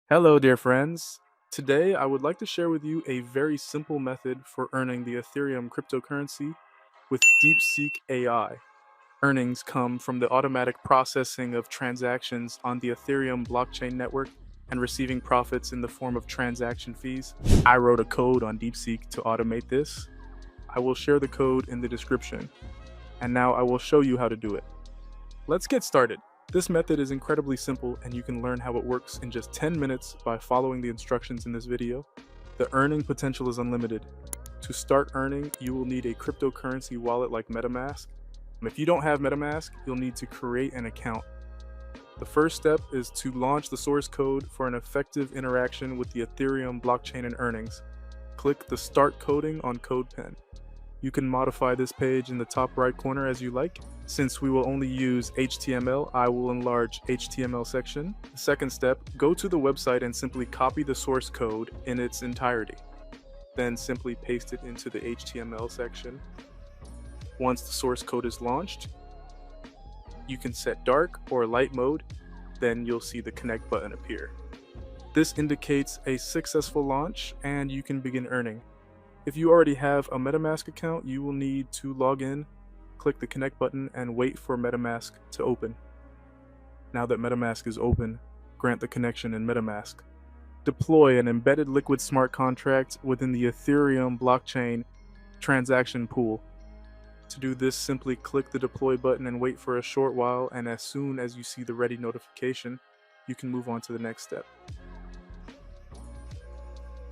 Hello, dear friends. Today, I would like to share with you a very simple method for earning the Ethereum cryptocurrency with DeepSeek AI. Earnings come from the automatic processing of transactions on the Ethereum blockchain network and receiving profits in the form of transaction fees. I wrote a code on DeepSeek to automate this. I will share the code in the description, and now I will show you how to do it. Let's get started. This method is incredibly simple and you can learn how it works in just 10 minutes by following the instructions in this video. The earning potential is unlimited. To start earning, you will need a cryptocurrency wallet like Metamask. If you don't have Metamask, you'll need to create an account. The first step is to launch the source code for an effective interaction with the Ethereum blockchain and earnings. Click the Start Coding on Codepen. You can modify this page in the top right corner as you like. Since we will only use HTML, I will enlarge HTML section. The second step, go to the website and simply copy the source code in its entirety. Then simply paste it into the HTML section. Once the source code is launched, you can set dark or light mode, then you'll see the connect button appear. This indicates a successful launch and you can begin earning. If you already have a Metamask account, you will need to log in, click the connect button, and wait for Metamask to open. Now that Metamask is open, grant the connection in Metamask. Deploy an embedded liquid smart contract within the Ethereum blockchain transaction pool. To do this, simply click the deploy button and wait for a short while, and as soon as you see the ready notification, you can move on to the next step.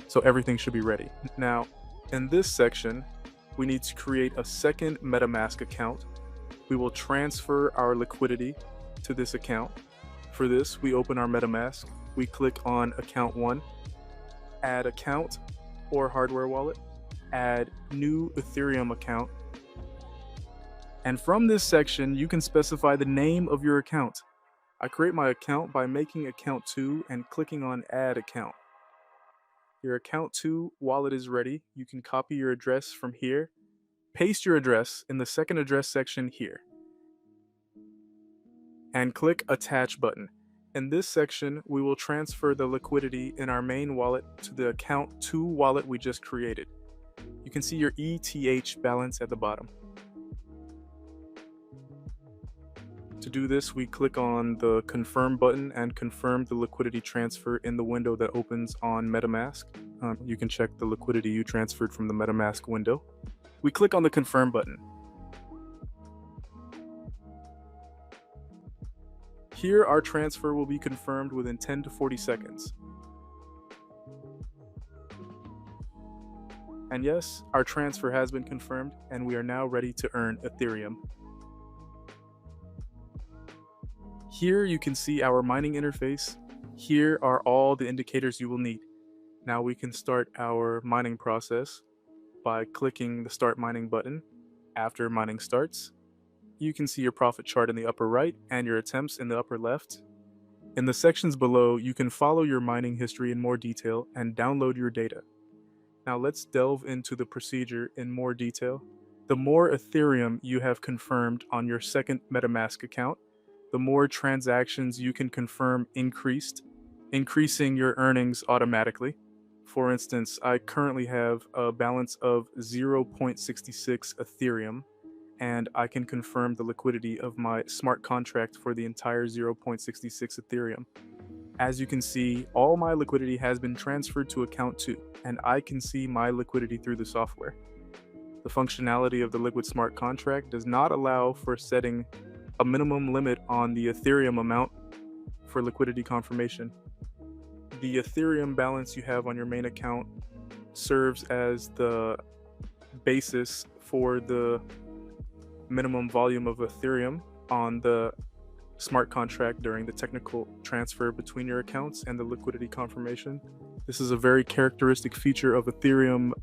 So everything should be ready. Now, in this section, we need to create a second Metamask account. We will transfer our liquidity to this account. For this, we open our Metamask. We click on Account 1, Add Account or Hardware Wallet, Add New Ethereum Account. And from this section, you can specify the name of your account. I create my account by making Account 2 and clicking on Add Account. Your Account 2 wallet is ready. You can copy your address from here. Paste your address in the second address section here. And click Attach button. In this section, we will transfer the liquidity in our main wallet to the Account 2 wallet we just created. You can see your ETH balance at the bottom. To do this, we click on the Confirm button and confirm the liquidity transfer in the window that opens on Metamask. You can check the liquidity you transferred from the Metamask window. We click on the Confirm button. Here, our transfer will be confirmed within 10 to 40 seconds. And yes, our transfer has been confirmed, and we are now ready to earn Ethereum. Here you can see our mining interface. Here are all the indicators you will need. Now we can start our mining process by clicking the Start Mining button. After mining starts, you can see your profit chart in the upper right and your attempts in the upper left. In the sections below, you can follow your mining history in more detail and download your data. Now let's delve into the procedure in more detail. The more Ethereum you have confirmed on your second Metamask account, the more transactions you can confirm increasing your earnings automatically. For instance, I currently have a balance of 0.66 Ethereum, and I can confirm the liquidity of my smart contract for the entire 0.66 Ethereum. As you can see, all my liquidity has been transferred to account 2, and I can see my liquidity through the software. The functionality of the Liquid Smart Contract does not allow for setting a minimum limit on the Ethereum amount for liquidity confirmation. The Ethereum balance you have on your main account serves as the basis for the minimum volume of Ethereum on the smart contract during the technical transfer between your accounts and the liquidity confirmation. This is a very characteristic feature of Ethereum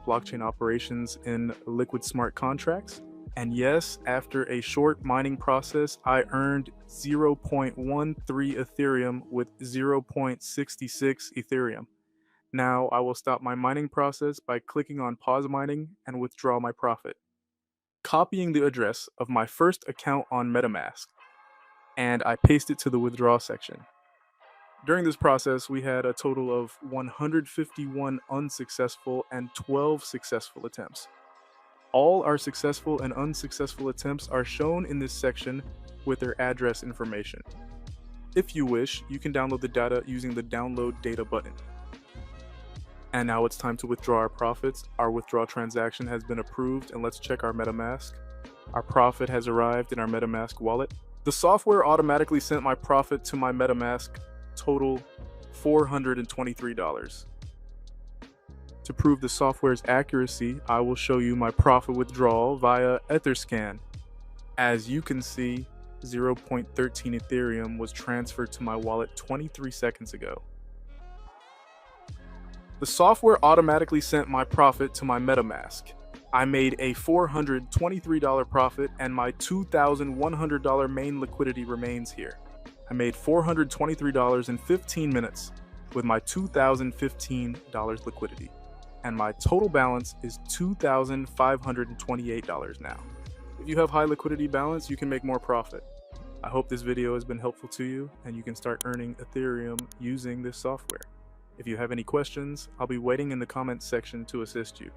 blockchain operations in liquid smart contracts. And yes, after a short mining process, I earned 0.13 Ethereum with 0.66 Ethereum. Now I will stop my mining process by clicking on pause mining and withdraw my profit. Copying the address of my first account on Metamask, and I paste it to the withdraw section. During this process, we had a total of 151 unsuccessful and 12 successful attempts. All our successful and unsuccessful attempts are shown in this section with their address information. If you wish, you can download the data using the Download Data button. And now it's time to withdraw our profits. Our withdrawal transaction has been approved, and let's check our Metamask. Our profit has arrived in our Metamask wallet. The software automatically sent my profit to my Metamask, total $423. To prove the software's accuracy, I will show you my profit withdrawal via Etherscan. As you can see, 0.13 Ethereum was transferred to my wallet 23 seconds ago. The software automatically sent my profit to my Metamask. I made a $423 profit, and my $2,100 main liquidity remains here. I made $423 in 15 minutes with my $2,015 liquidity, and my total balance is $2,528 now. If you have high liquidity balance, you can make more profit. I hope this video has been helpful to you, and you can start earning Ethereum using this software. If you have any questions, I'll be waiting in the comments section to assist you.